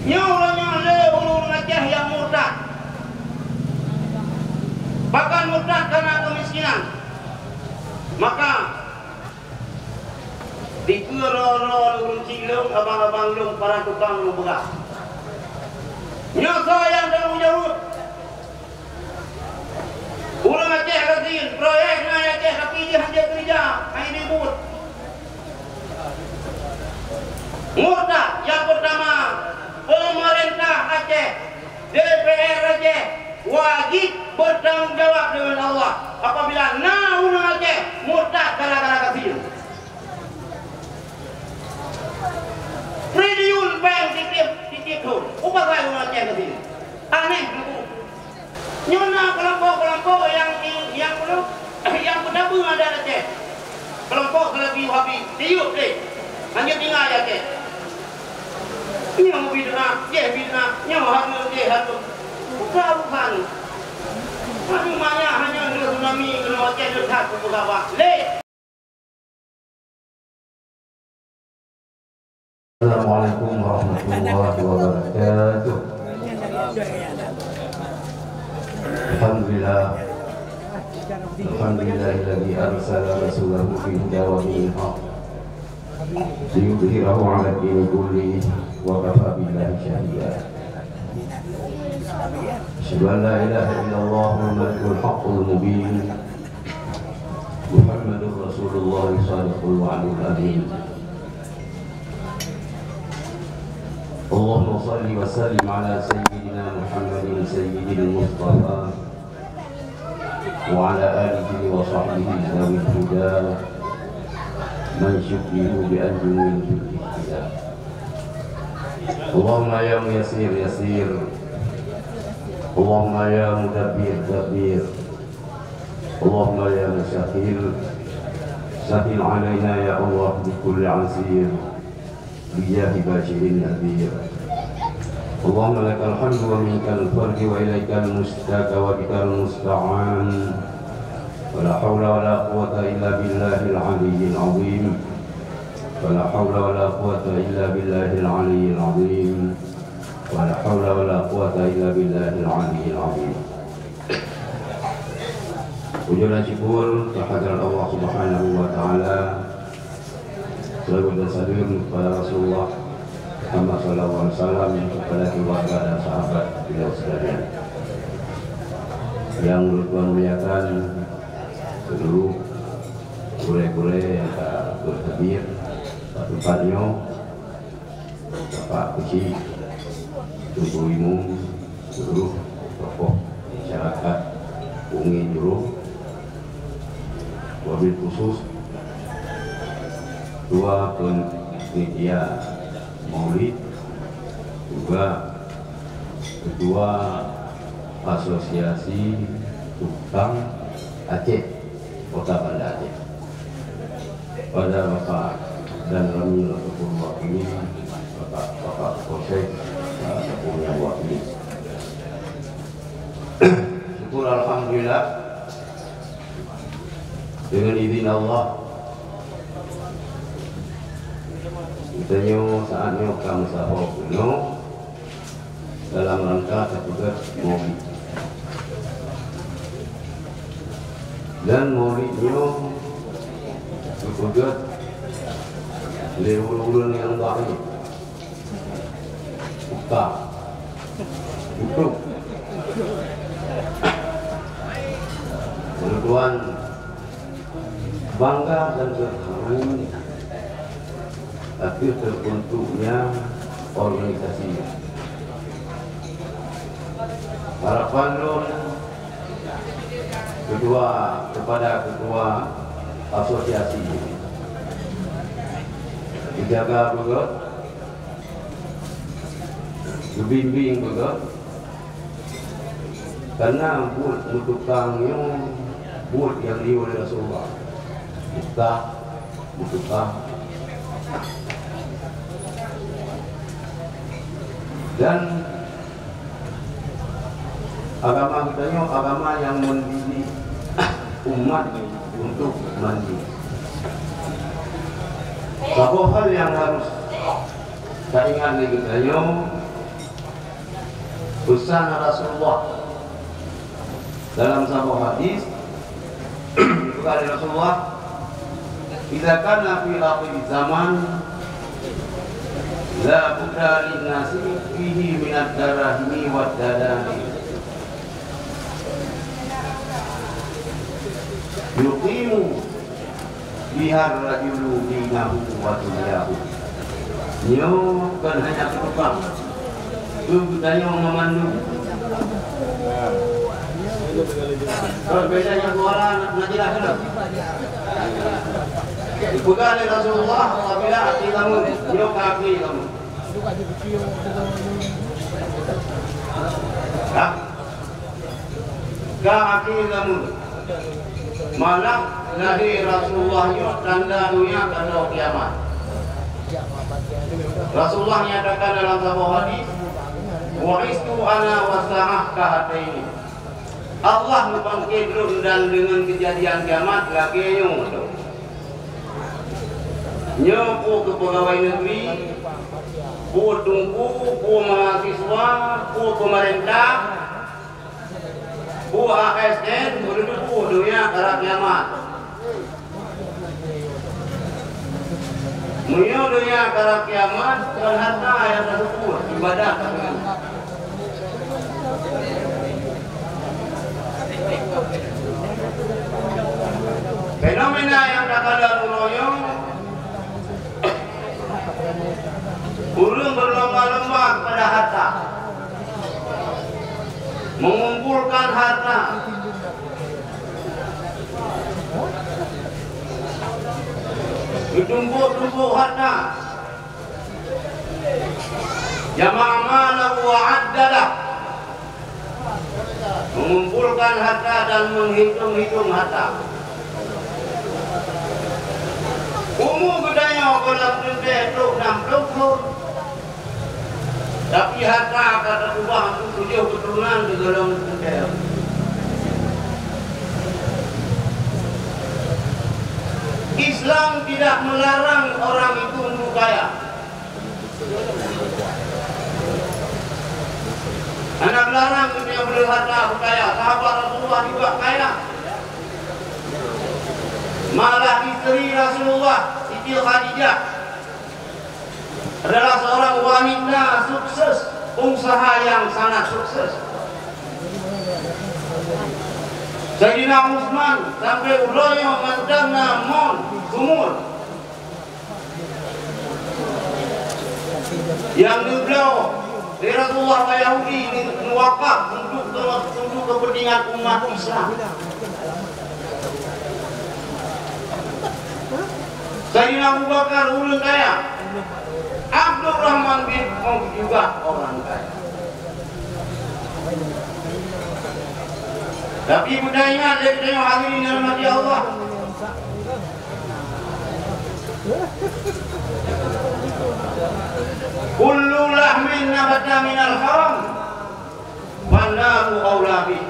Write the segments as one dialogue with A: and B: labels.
A: Nyolanya le ulun Aceh yang murtad. Bahkan murtad karena kemiskinan. Maka dikira-kira ulun cilung, abang-abang lung, para tukang lung beras. Nyata yang dalam ujarut. Ulun Aceh Razin, proyeknya Aceh tapi dia hanya kerja, hanya ribut. Murtad yang pertama, pemerintah Aceh, DPR Aceh wajib bertanggung jawab dengan Allah apabila ulun Aceh murtad gara-gara kasih. Triliun bank titip tu, upah kaya ulun Aceh kasih. Aneh aku. Nyona kelompok-kelompok yang berdabung ada Aceh. Kelompok lebih habis, tiup deh. Hanya tinggal Aceh. Yang bid'ah, yang harus harus bukan. Hanya tsunami kalau Aceh dekat ke bawah.
B: Assalamualaikum warahmatullahi wabarakatuh. Alhamdulillahilladzi arsala rasulahu bil huda wa dinil haqq liyudhhirahu 'ala dini kullihi wa kafa billahi shahida. Asyhadu an la ilaha illallah Muhammadur haqqul mubin. Muhammadur Rasulullah shadiqul wa'dul amin. Allahumma salli wa sallim ala sayyidina Muhammadin sayyidil Mustafa wa ala alihi wa sahbihi zawil huda man syukrihu bi anjumil ihtida. Allahumma ya muyassir yassir, Allahumma ya mudabbir dabbir, Allahumma ya musyahil sahil alaina ya Allah bi kulli asir bijahi basyirin nadhir. Allahumma lakal hamdu wa minkal fardi wa ilaikal mustaka wa bikal musta'an wa la hawla wa la quwata illa billahil aliyyil azim wa la hawla wa la quwata illa billahil aliyyil azim wa la hawla wa la quwata illa billahil aliyyil azim. Puja dan syukur kehadirat Allah Subhanahu wa taala. Salawat dan salam kepada Rasulullah Muhammad sallallahu alaihi wasallam, kepada keluarga dan sahabat beliau sekalian. Yang Tuhan muliakan seluruh gure-gure yang berhadir, Pak Tupanyo, Bapak Kuci, Tubuh Imum, seluruh tokoh masyarakat Ungi Juru, wabil khusus Ketua Panitia Maulid, juga Ketua Asosiasi Tukang Aceh Kota Banda Aceh, pada Bapak dan Ramil ataupun wakili Bapak Polsek ataupun yang wakili. Syukur alhamdulillah dengan izin Allah kita saatnya kamu sahur kuno dalam rangka tertugas maulid, dan maulidnya tertugas lewat yang baik buka tutup Tuan bangga dan terharu tapi terbentuknya organisasinya. Harapan kepada ketua asosiasi dijaga begot, dibimbing begot, karena tukangnya buat yang oleh Rasulullah kita butuh. Dan agama kita agama yang mendidik umat untuk mandiri. Satu hal yang harus kita ingat kita pesan Rasulullah dalam sebuah hadis dari Rasulullah, "Idza kana fi akhir zaman la budda lin-nasi fihi min ad-darahimi wad-dadani yuqimu biha ar-rajulu dinahu wa dunyahu." Nyo bukan hanya tukang, itu budaya memandu. Kalau bedanya suara nak jelas sudah. Dipegang oleh Rasulullah apabila hati kamu, dia kaki kamu. Kaki kamu. Malah dari Rasulullah tanda dunia tanda kiamat. Rasulullah nyatakan dalam sebuah hadis, "Wa'istu ana wasa'ah kahataini." Allah membangkit dan dengan kejadian kiamat lagi nyopo ke pegawai negeri, ku tungku, ku mahasiswa, ku pemerintah, ku ASN, ku dunia karena kiamat. Munyo dunia karena kiamat dan harta yang tersebut ibadah. Fenomena yang takala royong urung berlomba-lomba pada harta, mengumpulkan harta, ditumpuk-tumpuk harta, jama'a malahu wa addalah, mengumpulkan harta dan menghitung-hitung harta. Umum budaya orang pendek itu 60, tapi harta kata ubah itu 7 keturunan di dalam pendek. Islam tidak melarang orang itu untuk kaya. Anak larang dunia beli harta kaya. Sahabat Rasulullah juga kaya. Malah istri Rasulullah, Siti Khadijah, adalah seorang wanita sukses, pengusaha yang sangat sukses. Sayyidina Utsman sampai uloyo mantana mon sumur yang dibeliau dari Rasulullah Yahudi wakaf untuk kepentingan umat Islam. Sayyidina Abu Bakar ulun kaya, Abdurrahman bin Auf juga orang kaya. Tapi budaya dari hadirin yang dirahmati Allah, kullu lahmin nabata minal haram fannaru aula bih.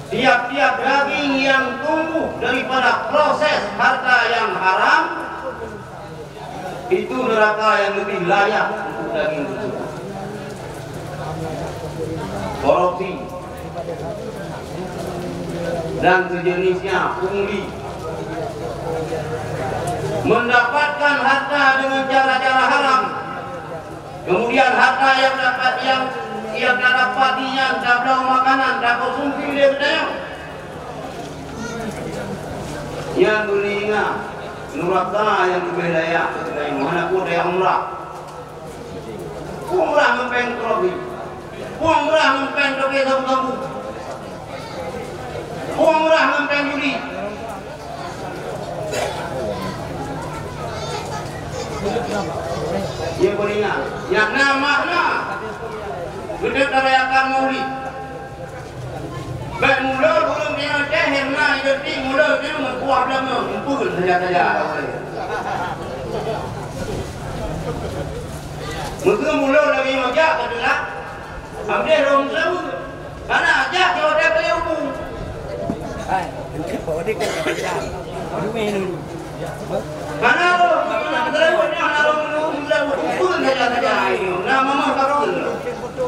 B: Tiap-tiap daging yang tumbuh daripada proses harta yang haram, itu neraka yang lebih layak untuk daging tersebut. Korupsi dan sejenisnya, pungli, mendapatkan harta dengan cara-cara haram, kemudian harta yang dapatinya dablau makanan, tak konsumsi dia berdaya. Yang belinga neraka yang berbedaya, mana pun daya umrah. Umrah mempengaruhi, umrah mempengaruhi kamu. Umrah mempengaruhi. Dia belinga, yang nama gede kerayakan maulid. Baik mula belum dia teh na jadi mula dia membuat lama impul saja. Mungkin mula lagi majak adalah ambil rom tahu. Karena ajak kalau dia boleh umum. Hai, ini kau dia kan ajak. Aduh menu. Mana lo? Mana terus ni ana rom impul saja. Nama mah tak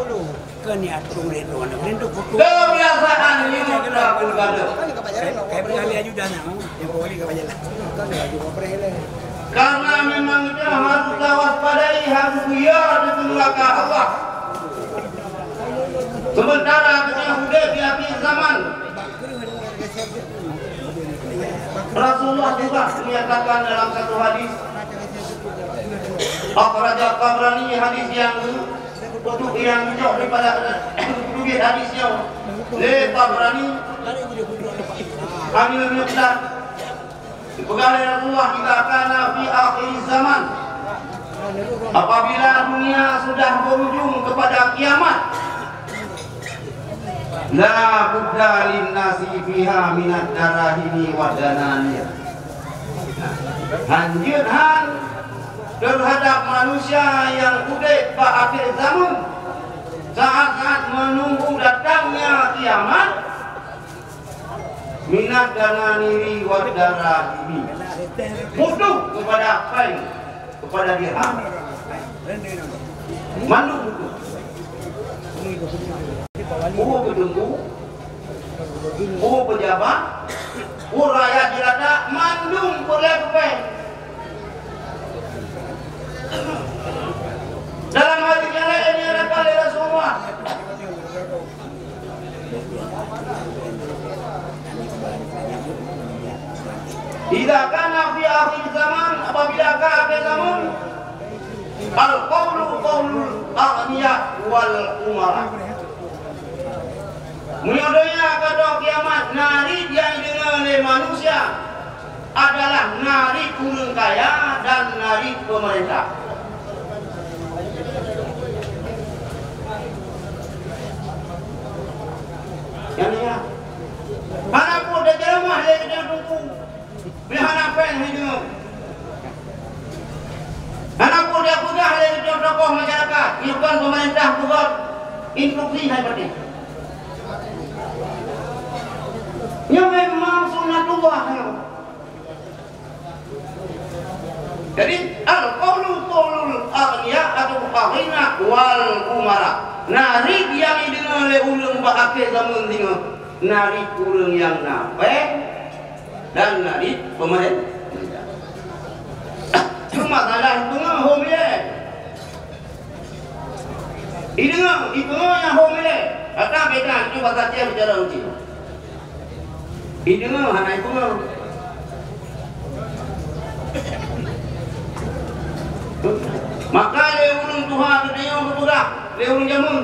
C: dulu. Kan ni atur rendo foto.
A: Kebiasaan ini sudah bergada.
C: Kayak berkali ajudan yang boleh ke bajalah. Kan dia juga perele.
A: Karena memang kita harus waspadai, harus biar di neraka Allah. Sementara kita sudah di akhir zaman, Rasulullah juga menyatakan dalam satu hadis, Akhraja Tabrani, hadis yang untuk yang jauh daripada hadisnya Le Tabrani kami menyebutkan dipegang Rasulullah jika kana fi akhir zaman, apabila dunia sudah berujung kepada kiamat, la budda lin nasi fiha minad darahimi wa dananir. Anjuran terhadap manusia yang udah pada akhir zaman, saat-saat menunggu datangnya kiamat, minat dananiri wa darahimi, butuh kepada apa ini? Kepada dirham, mandu butuh. Ketunggu, pejabat, rakyat jelata, mandung berlepai. Dalam hadis yang lain ini ada kali Rasulullah. Idza kana fi akhir zaman, apabila akhir zaman, al-qawlu qawlul aghniya wal umara. Menyodonya kata kiamat, narik yang didengar oleh manusia adalah narik ulun kaya dan narik pemerintah. Yang ni ya, mana pun dah jeramah dia kena tunggu. Bihan apa yang hidup? Mana pun dia pegah dia kena tokoh masyarakat, bukan pemerintah bukan instruksi hai berarti. Yang memang sunnatullah. Jadi al-qawlu qawlul aghniya atau aghina wal umara. Narik yang didengar oleh ulun akhir zaman ini, narik ulun yang nafek dan narik pemerintah. Cuma salah tengah homile. Idengar yang homile. Kata beda itu bahasa dia bicara uji. Idengar hana itu maka leulun Tuhan dunia berbudak leulun jamun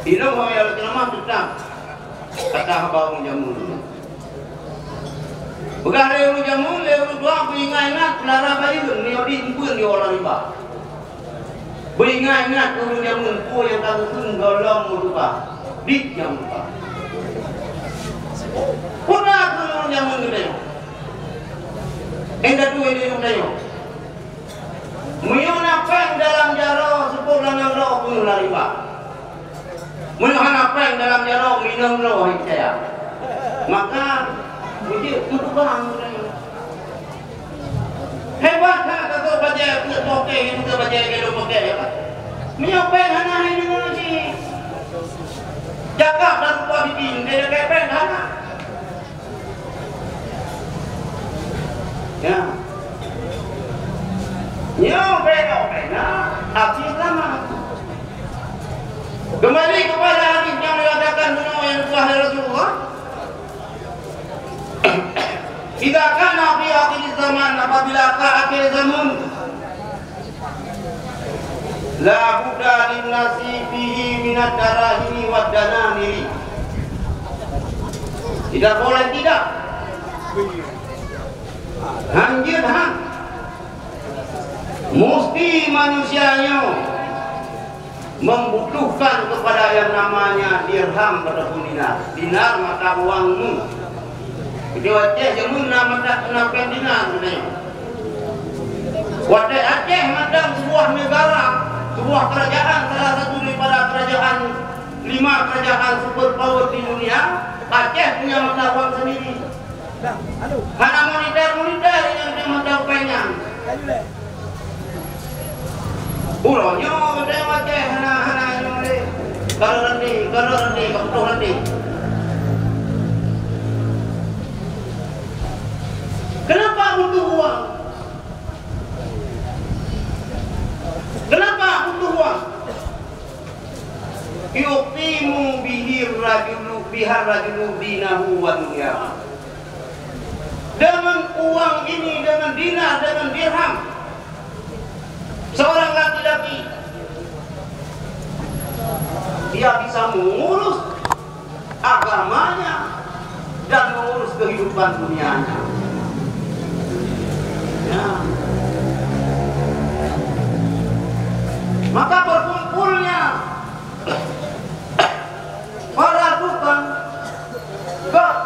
A: ilang hoyal kenama tutang kata habang jamun begah leulun jamun leulun Tuhan beringat-ingat lara bayun niodi impun di olah riba beringat-ingat leulun jamun ku yang takutun golong murupa dik yang murupa pernah leulun jamun gede enggak tuh ini udah Muyun apa dalam jaro sepuluh lanang roh pun lariba. Muyun apa dalam jaro minum roh saya. Maka uji untuk bang. Hebat kan kata baca poke itu baca kalau poke ya pak. Muyun apa hana ini uji. Jaga dan lupa bikin dia kayak hana. Ya. Pena, aksi sama. Kembali kepada hadis yang mengatakan yang telah Rasulullah. Jika kana fi akhir zaman, apabila akhir zaman, la budda lin nasi fihi minad darahimi wad dananiri. Tidak boleh tidak. Hanjir hang. Mesti manusianya membutuhkan kepada yang namanya dirham ataupun dinar. Dinar mata uangmu. Jadi Aceh jamun mata kenapa dinar sebenarnya. Wadai Aceh macam sebuah negara, sebuah kerajaan, salah satu daripada kerajaan 5 kerajaan superpower di dunia. Aceh punya mata uang sendiri. Karena monitor yang dia mata uangnya. Ulanya gede Aceh hana ni. Kalau nanti, betul nanti. Kenapa butuh uang? Kenapa butuh uang? Yuqimu bihir rajulu dinahu wa dunya. Dengan uang ini, dengan dinar, dengan dirham, seorang laki-laki dia bisa mengurus agamanya dan mengurus kehidupan dunianya. Ya. Maka berkumpulnya para tukang gas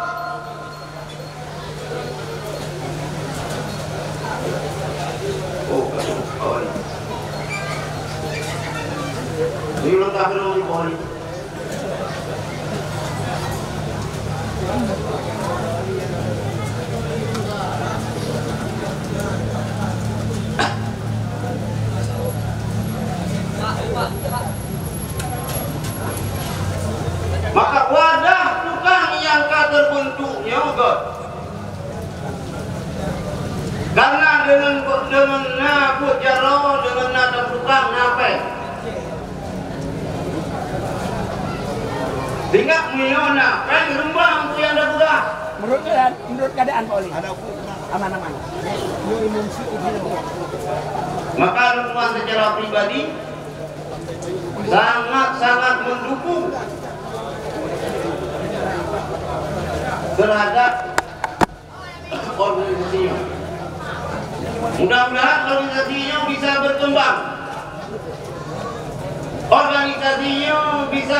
A: ini lengkap dulu di bawah ini. Maka wadah tukang yang terbentuknya karena dengan nakut jaro dengan nada tukang nape tinggal miona kan rembang tu yang dah buka
C: menurut keadaan Pak Oli aman-aman
A: maka Lukman secara pribadi sangat mendukung terhadap organisasinya. Mudah-mudahan organisasinya bisa berkembang. Organisasinya bisa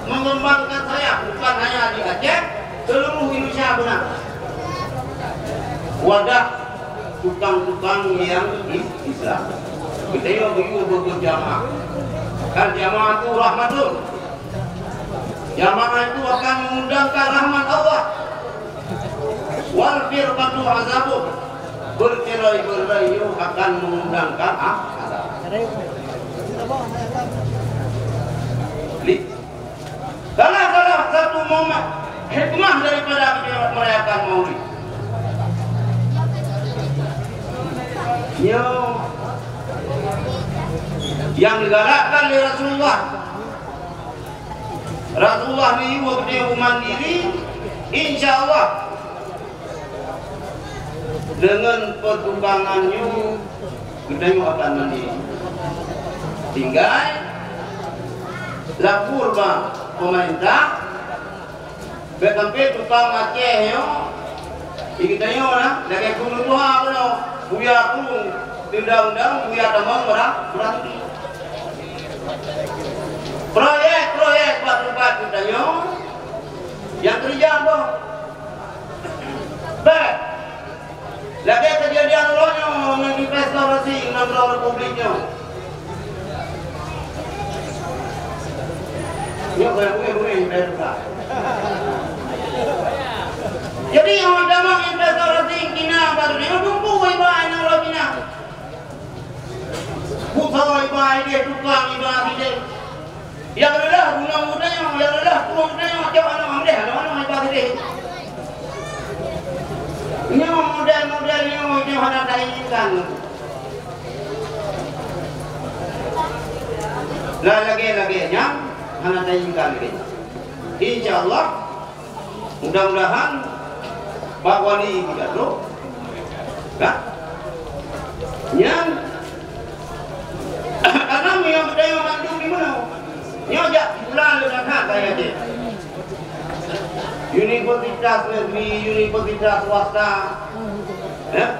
A: mengembangkan saya bukan hanya di Aceh, seluruh Indonesia benar. Wadah tukang-tukang yang Islam. Kita yang berjamaah. Kan jamaah itu rahmatun. Jamaah itu akan mengundangkan rahmat Allah. Wal firqatu azabun. Bercerai-berai akan mengundangkan azab. Salah satu momen hikmah daripada merayakan Maulid. Yang digalakkan oleh Rasulullah ini waktu mandiri, insya Allah dengan pertumbangannya kita akan mandiri. Tinggal lapor bang pemerintah, bekampe tukang Aceh yo, kita yo lah, lagi kuno tuh apa buya kuno, undang-undang buya tamang berarti. Proyek tempat kita yo, yang kerja boh, lagi kejadian lonya mengenai restorasi negara republiknya. Ya boleh investor. Jadi yang ada mau investasi Cina baru ni, tunggu ibadah orang Cina. Bukan ibadah dia tukang ibadah dia. Yang lelah muda-mudanya, yang lelah tua-mudanya macam mana ambil, mana ibadah dia. Ini model-model ni macam mana tak inginkan. Lagi-laginya. Hana tayingkan ini. Insya Allah mudah-mudahan Pak Wali tidak tahu kan? Yang karena yang budaya mandung di mana? Nyojak bulan dengan hak saya je. Universitas negeri, universitas swasta,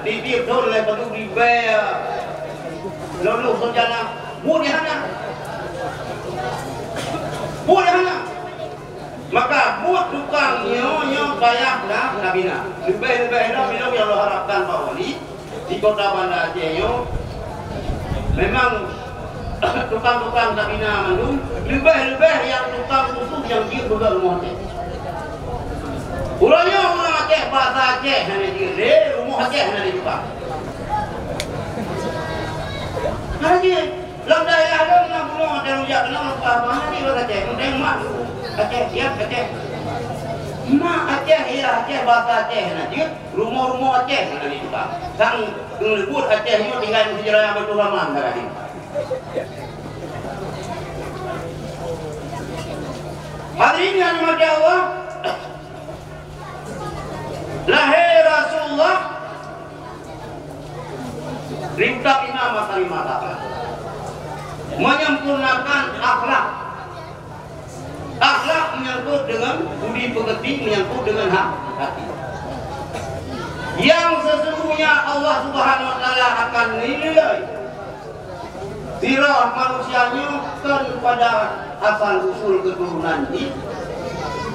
A: ditiup oleh penduduk di bayar, lalu berjalan mudah hana. Boleh mana? Maka buat tukang nyo bayar dah nabina. Lebih-lebih nabina yang Allah harapkan Pak Wali di kota Banda Aceh nyo. Memang tukang-tukang nabina mandung. Lebih-lebih yang tukang khusus yang dia begal rumah Aceh. Ulanya orang Aceh bahasa Aceh hanya dia, rumah Aceh hanya dia tukang. Hanya dia. tidak kenal mana ni orang Aceh. Mungkin mak Aceh, ya Aceh. Mak Aceh, ya Aceh bahasa Aceh nanti. Rumah-rumah Aceh nanti juga. Sang ngelebut Aceh ni tinggal di sejarah yang betul ramah tadi. Hadirin yang dimati Allah, lahir Rasulullah Ribda Imam Matari Mataka menyempurnakan akhlak. Akhlak menyangkut dengan budi pekerti, menyangkut dengan hati. Yang sesungguhnya Allah Subhanahu Wa Taala akan menilai sirah manusianya kan kepada asal usul keturunan ini,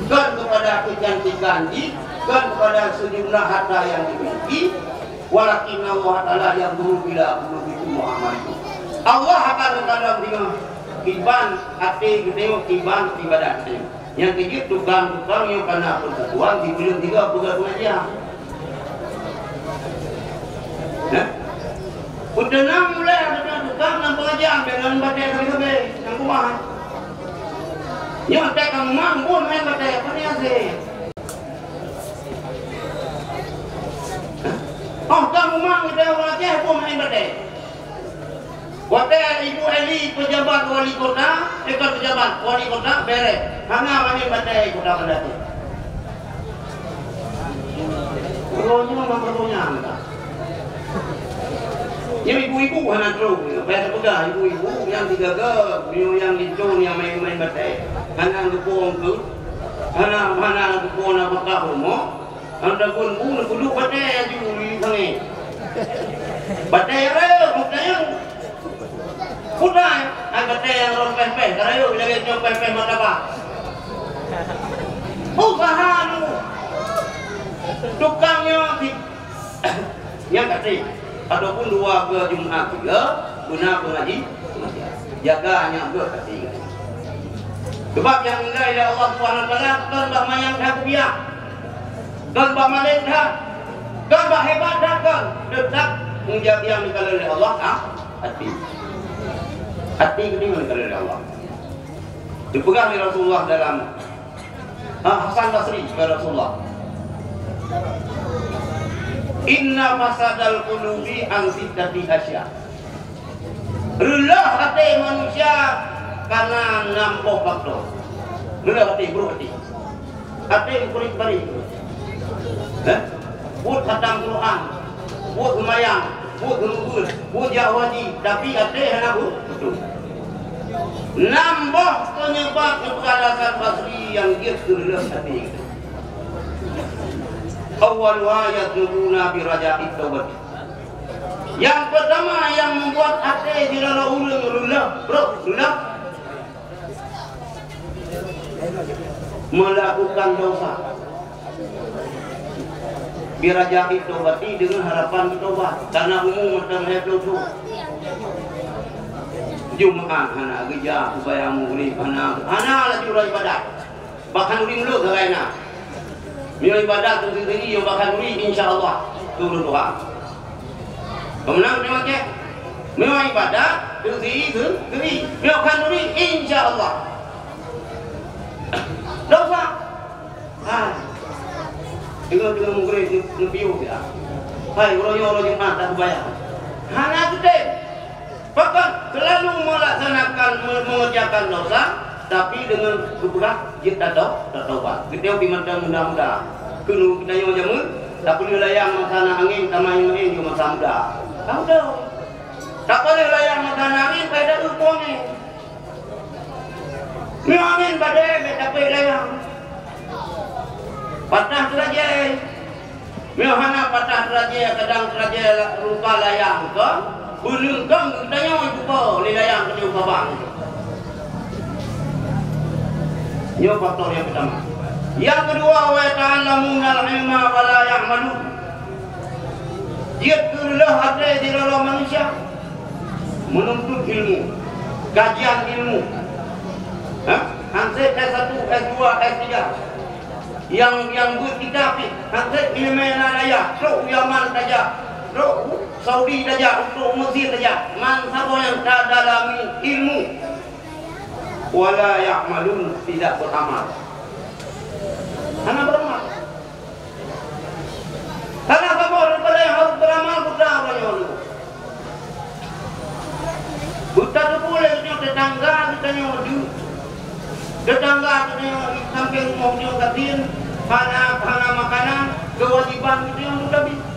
A: kan kepada kecantikan ini, kan kepada sejumlah harta yang dimiliki. Walakin Allah Ta'ala yang dulu bila begitu Muhammad itu Allah akan kadang dengan kiban hati ketemu kiban ibadat yang kejut tukang-tukang yang kena persatuan di bulan 3 bulan aja. Udah mulai ada tukang dan pengajian dengan batai kami yang kuat. Yang tak kamu mampu main batai apa ni sih? Oh, kamu mang kita orang Aceh pun main batai. Batai Ibu Eli pejabat wali kota, dekat pejabat wali kota beres. Hanya main batai kota Kendati. Perlunya memang perlunya enggak. Yang ibu-ibu hanya terus, biasa pegang ibu-ibu yang digagap, yang licun, yang main-main batai. Hanya gepung tu, hanya gepung apa kahumah. Anda pun nak duduk batai aja di sana. Batai raya, batai putih, batai yang orang peh-peh, raya bila kita peh-peh mata apa? Usaha tu, tukangnya yang kasih. Ataupun 2 ke Jumaat 3 guna pengaji jaganya ke kasih. Sebab yang menilai oleh Allah Subhanahu Wa Taala kan bahamayang dah kubiak. Dan bamalit dah, dan hebat dah kan, tetap menjadi yang dikala oleh Allah, hati. Hati kedua dikala oleh Allah. Dipegang oleh Rasulullah dalam Hasan Basri kepada Rasulullah. Inna fasadal qulubi an sittati asya. Relah hati manusia karena 6 faktor. Relah hati, buruk hati. Hati kurik-barik. Buat khatam Quran, buat semayang, buat gerubur, buat jahwaji, tapi ada yang aku betul. Nambah penyebab kepalasan Basri yang dia terlelah hati. Awalnya yadruna bi raja'i taubat. Yang pertama yang membuat hati tidak ulang melakukan dosa. Birajai tobati dengan harapan bertobat karena umum macam itu. Jumaat hana geja supaya mugri hana lah curah ibadat. Bahkan uri mulu galaina. Mio ibadat tu sendiri yo bahkan uri insyaallah turun doa. Kemenang memang ke? Mio ibadat tu sendiri mio kan uri insyaallah. Dosa. Dengan mugri nebiu dia. Hai orang Jumaat tak bayar. Hana gede. Bahkan selalu melaksanakan mengerjakan dosa, tapi dengan keberat kita taubat. Kita dimandang muda-muda. Kenu kita yang jamu, tak boleh layang masana angin sama yang lain di masa muda. Tahu dah. Tak boleh layang masana angin pada upone. Ni angin badai tak boleh layang. Patah terajai. Mihana patah terajai kadang terajai rupa layang ke. Gunung kang kitanya juga layang ke babang. Ini faktor yang pertama. Yang kedua, wa ta'allamuna al-ilma wa la ya'malun. Dia terlah ada di dalam manusia menuntut ilmu, kajian ilmu. Hansip S1, S2, S3. Yang berkitab hansip ilmu raya, pro Yaman saja, pro Saudi saja, pro Mesir saja. Man siapa yang tak dalami ilmu wala ya'malun, tidak beramal. Karena beramal. Karena kamu daripada yang harus beramal, buta orangnya dulu. Buta tu boleh tetangga kita nyodu. Tetangga kita samping mau diokatin, hana makanan, kewajiban itu yang sudah bisa.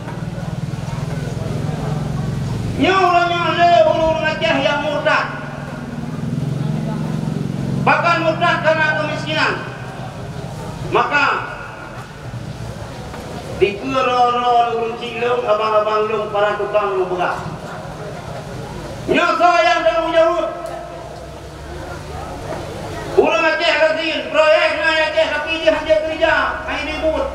A: Nyolanya ulun aceh yang murtad. Bahkan murtad karena kemiskinan. Maka dikeror ulun cilung, abang-abang lung, para tukang lung beras. Nyasa yang dah menjauh. Ulun aceh katin, proyek na aceh tapi dia hanya kerja, hanya ribut.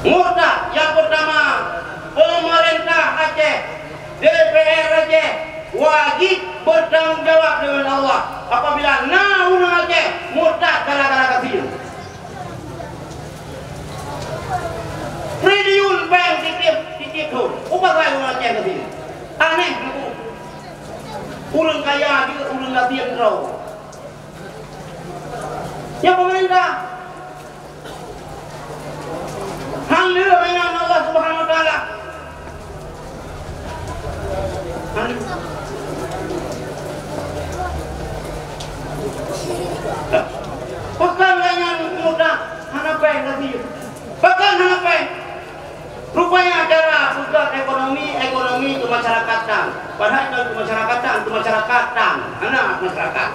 A: Murtad yang pertama, pemerintah Aceh, DPR Aceh wajib bertanggung jawab dengan Allah apabila ulun Aceh murtad gara-gara kafir. Triliun bank titip tu, upakai ulun Aceh kafir. Aneh tu. Ulun kaya juga ulun latihan kau. Ya pemerintah handle dengan Allah Subhanahu wa taala. Pekan dengan mudah hanapai tadi. Pekan hanapai. Rupanya cara pusat ekonomi kemasyarakatan. Padahal itu kemasyarakatan, anak masyarakat.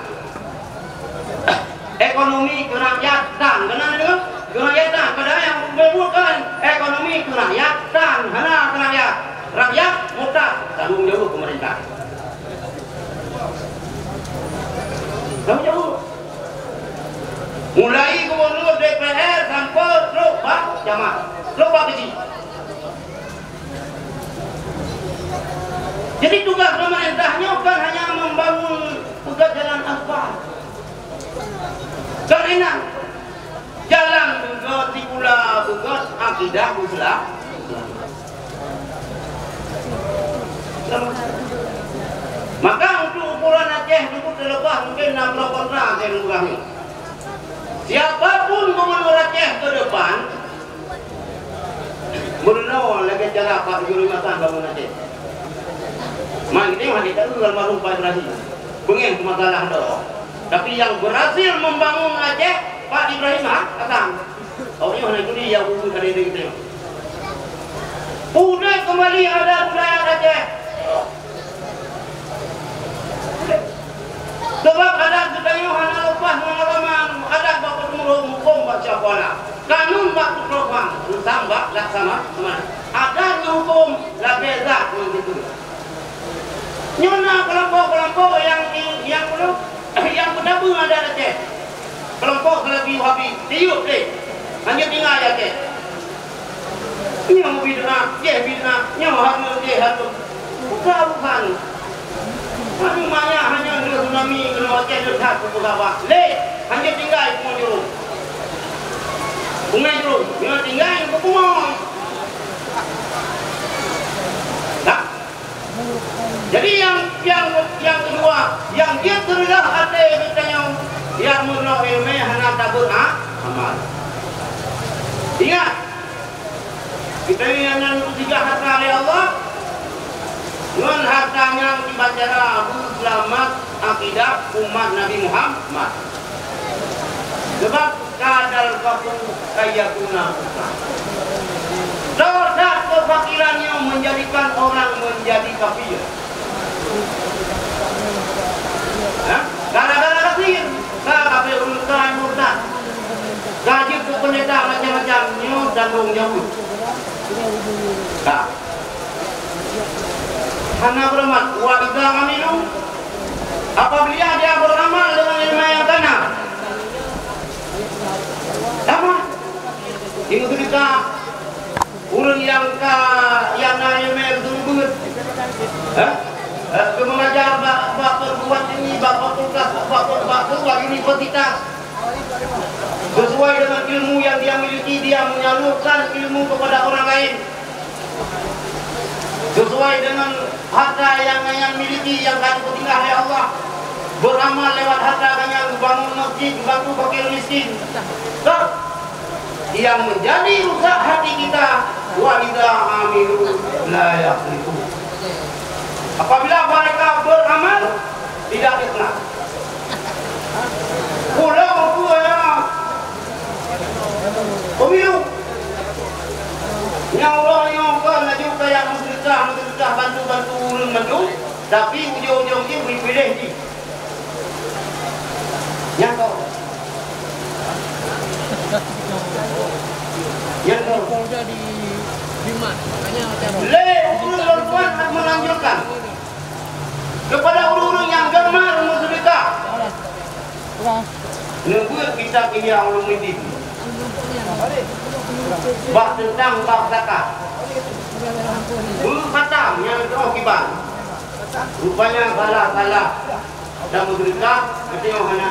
A: Ekonomi kerakyatan, kenal dengan kerakyatan. Padahal yang membuatkan ekonomi kerakyatan, anak kerakyat. Rakyat mudah tanggung jawab pemerintah. Tanggung jawab. Mulai gubernur, DPR sampai loba jamaah, loba biji. Jadi tugas pemerintahnya bukan hanya membangun jalan aspal. Kan enak. Jalan juga pula bukan akidah Islam. Maka untuk ukuran Aceh cukup terlepas mungkin 60 kontra saya mengurangi. Siapapun gubernur Aceh ke depan, berenau lagi cara Pak Juri Matan bangun Aceh. Mak kita yang kita itu almarhum Pak Ibrahim, pengen masalah doa. Tapi yang berhasil membangun Aceh Pak Ibrahim kata, oh ini mana itu dia usul dari kita. Udah kembali ada budaya Aceh. Sebab ada kita hanya lepas pengalaman, ada bapak tumbuh hukum baca pola, kanun baku program, tambah laksana mana? Ada hukum labeza begitu. Nyona kelompok yang bergabung ada Aceh. Kelompok lebih habis, tiup deh, hanya tinggal Aceh. Ini mau bid'ah, nyawa harus bukan. Hanya tsunami kalau Aceh letak ke bawah. Hanya tinggal semua jurus. Bunga jurus, dia tinggal ke bunga. Nah. Jadi yang kedua, yang dia terlihat ada katanya yang menolak ilmu hanya tabur amal. Ingat, kita ini hanya tiga harta oleh Allah. Dengan hartanya dibaca selamat akidah umat Nabi Muhammad. Sebab kadal kafu kayakuna. Dosa kefakirannya menjadikan orang menjadi kafir. Gara-gara kafir, kafir murtad. Gaji ke pendeta macam-macamnya tanggung jawab. Karena beramal, wa idza amilu, apabila dia beramal dengan ilmu yang benar. Sama. Ini ketika orang yang ilmu tersebut, mengajar bab perbuat ini, bab fakultas, bab universitas. Sesuai dengan ilmu yang dia miliki, dia menyalurkan ilmu kepada orang lain. Sesuai dengan harta yang kalian miliki, yang kalian tinggal oleh Allah. Beramal lewat harta kalian, bangun masjid, bantu fakir miskin. Yang menjadi rusak hati kita, wa idza amilu la yaqlifu. Apabila mereka beramal tidak ikhlas. Pulau itu ya pemilu. Yang Allah yang kan juga yang muslimah bantu ulun bantu, tapi ujung-ujungnya pilih di. Yang kau. Yang kau.
D: Polda di mana? Makanya
A: ulun tuan melanjutkan kepada ulun yang gemar muslimah. Nunggu kita pilih ulun ini. Bak tentang bak zakat. Khatam yang terokibat. Rupanya salah. Dan muslimah itu hana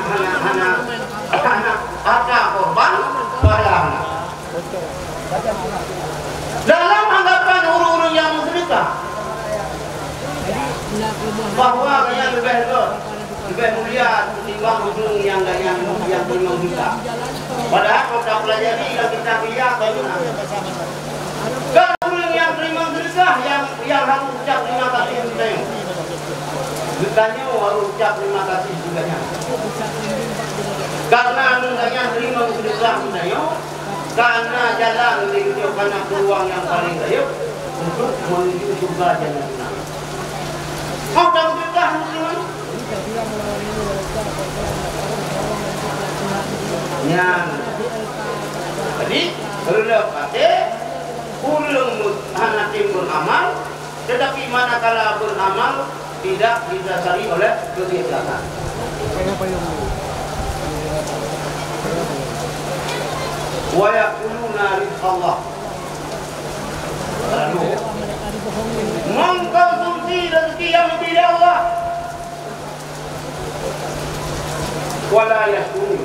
A: ada korban salah. Dalam anggapan urun-urun yang muslimah bahwa yang lebih mulia ketimbang ujung yang memang kita. Padahal kalau kita pelajari dan kita lihat bagaimana. Kan urun yang terima sedekah yang harus ucap terima kasih sebenarnya. Bukannya harus ucap terima kasih juga. Karena nunggunya terima sedekah sebenarnya. Karena jalan menuju karena peluang yang paling baik untuk menuju surga jannah. Mau dan sedekah muslimin? Yang jadi berlepasnya ulung hana tim beramal, tetapi manakala beramal tidak didasari oleh kegiatan. Wa yaquluna rizqallah. Lalu mengkonsumsi rezeki yang diberi Allah. Wala yashkuru.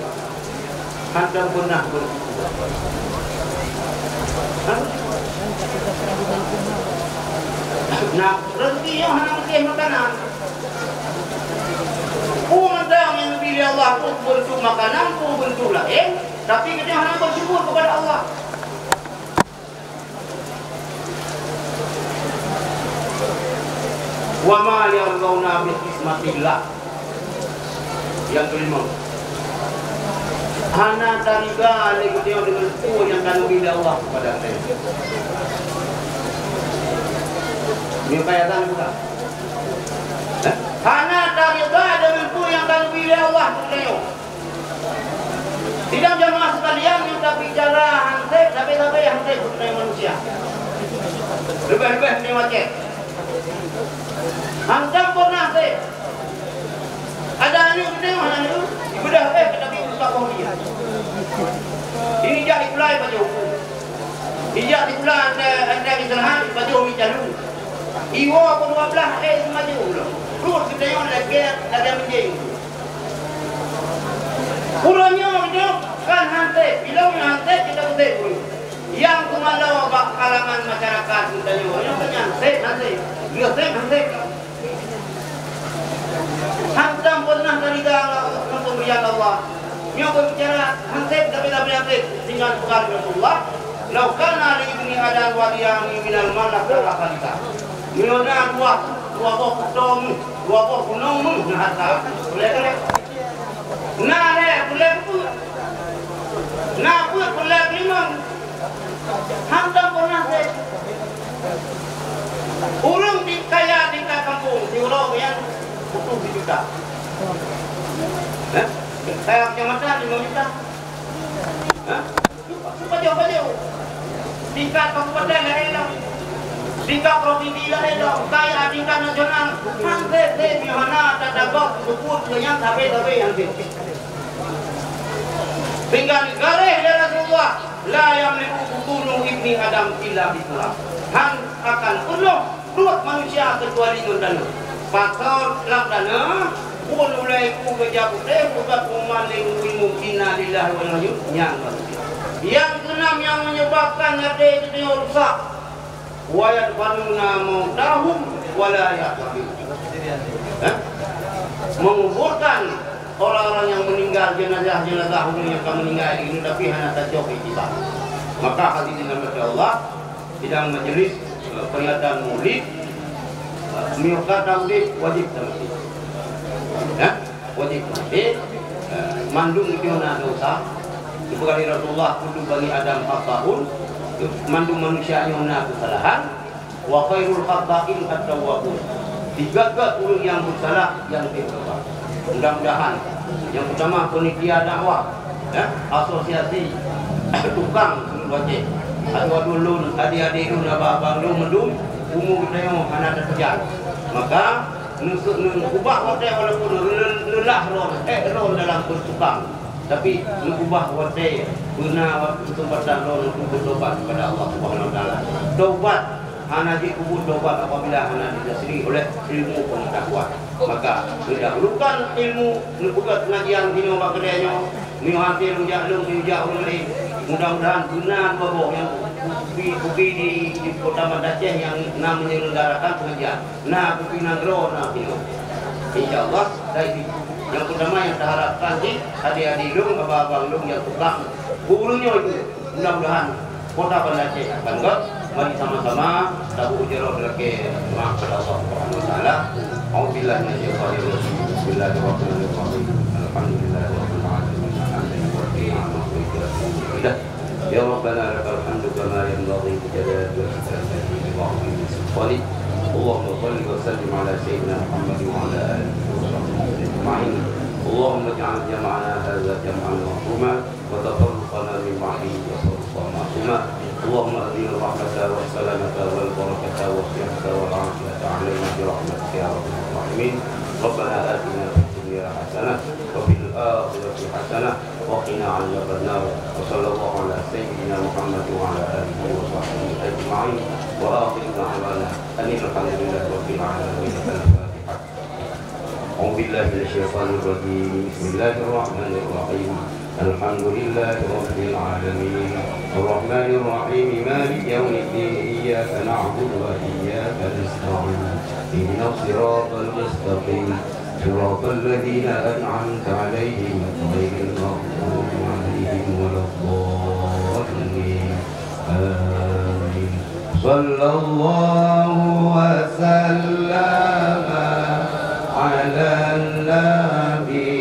A: Anda pernah bersyukur. Nah, rezeki yang hanya makanan. Undang yang diberi Allah untuk bentuk makanan, untuk bentuk lain, tapi kita hanya bersyukur kepada Allah. Wa ma yarzauna bi qismatillah. Yang kelima, hana tariga dia dengan ku yang kanu bila Allah kepada saya. Ini kayatan bukan? Hana tariga dengan ku yang kanu bila Allah kepada saya. Tidak jamaah sekalian yang tak bicara hansip, tapi hansip kepada manusia. Lebih-lebih ni macam. Hansip pernah saya. Ada anu kita mana anu? Ibadah tapi susah kau dia. Ini jadi pulai baju. Ijak di pulai anda kesalahan baju mijalu. Iwo pun 12 semaju loh. Terus kita yang lagi ada menjeng. Kurangnya itu kan hantai, bilang hantai kita betul pun. Yang kumalau kalangan masyarakat kita yang hantai, dia hantai. Hantam pernah tariga untuk pemberian Allah. Yang berbicara hansip tapi hansip dengan perkara Rasulullah. Laukana li ibni Adam wadiyani minal malak al-akhalita. Minona dua boh kutong, dua boh gunung harta. Boleh kan? Boleh pun. Boleh limang. Hantam pernah hansip. Urung di kaya di kampung, di urang yang butuh juta. Saya kecamatan 5 juta. Baju. Tingkat kabupaten lah, tingkat provinsi lah, kaya tingkat nasional. Nanti di mana ada dapat ukur dengan tapi yang tinggi. Tinggal negara dari Rasulullah, la yamliku butunu ibni Adam illa biturab. Han akan penuh perut manusia kecuali dengan faktor lakdana pun mulai ku kejabut bukan kumaling mungkina lillahi wa yang keenam yang menyebabkan hati itu rusak wa yadfanuna mautahum wala yaqbil. Menguburkan orang-orang yang meninggal, jenazah-jenazah yang akan meninggal ini, tapi hanya tajok itibah. Maka hadirin rahmati Allah, sidang majelis peringatan Maulid, miqat maulid wajib tamatid. Ya, wajib tamatid. Mandung itu na dosa. Diberi Rasulullah kudu bani Adam khata'un. Mandung manusia na kesalahan. Wa khairul khata'in at-tawwabun. Tiga ulun yang bersalah yang bertobat. Mudah-mudahan yang pertama panitia dakwah, ya, asosiasi tukang wajib. Atau dulun, adik-adik dulun, abang-abang dulun, mendung, umum kita yang anak terkejar. Maka ubah wadah walaupun lelah ron dalam bertukang, tapi ubah wadah guna waktu tempatan ron untuk bertobat kepada Allah Subhanahu Wa Taala. Tobat hanya dikubur tobat apabila hanya didasari oleh ilmu pengetahuan. Maka mendahulukan ilmu, bukan pengajian ini orang kedainya, menghasil menjahlung lain. Mudah-mudahan guna bawa yang buki di Kota Madaceh yang menyelenggarakan pengajian. Nah, buki nagro, nah ini. InsyaAllah dari yang pertama yang terharapkan sih adik-adik dong, abang-abang dong yang tukang gurunya itu. Mudah-mudahan Kota Madaceh bangga. Mari sama-sama tahu ujarah ke maaf kepada Allah Subhanahu Wa Taala. Auzubillahi minasyaitonir rajim. Bismillahirrahmanirrahim. Alhamdulillahirabbil alamin. Ya Rabbana lakal hamdu kama yanbaghi li jalali wajhika wa 'azimi sultanik. Allahumma shalli wa sallim ala sayyidina Muhammad wa ala alihi wa sahbihi ajma'in. Allahumma ij'al jam'ana hadza jam'an marhuma wa tafarraqana min ba'dihi tafarruqan ma'suma. اللهم أدين الرحمة والسلامة والبركة والصحة والعافية علينا برحمتك يا رب الراحمين. ربنا آتنا في الدنيا حسنة وفي الآخرة حسنة وقنا عذاب النار. وصلى الله على سيدنا محمد وعلى آله وصحبه أجمعين. وآخر دعوانا أن الحمد لله رب العالمين. الفاتحة. أعوذ بالله من الشيطان الرجيم. بسم الله الرحمن الرحيم. الحمد لله رب العالمين الرحمن الرحيم مالك يوم الدين إياك نعبد وإياك نستعين اهدنا الصراط المستقيم صراط الذين أنعمت عليهم غير المغضوب عليهم ولا الضالين آمين. صلى الله وسلم على النبي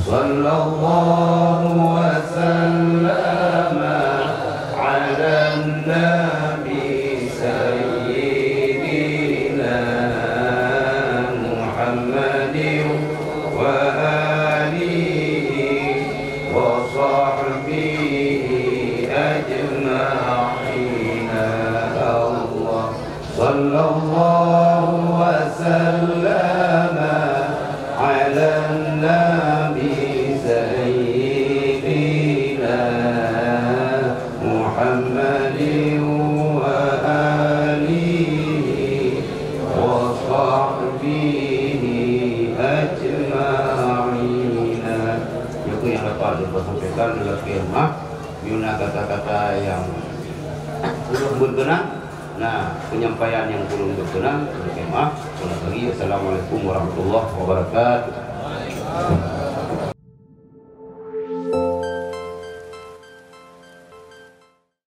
A: صلى الله وسلم على النبي سيدنا محمد وآله وصحبه أجمعين. الله صلى الله وسلم على النبي سيدنا محمد وآله وصحبه أجمعين. Itu yang dapat disampaikan dalam kemah, guna kata-kata yang belum berkenan. Nah, penyampaian yang belum berkenan dalam kemah. Assalamualaikum warahmatullahi wabarakatuh.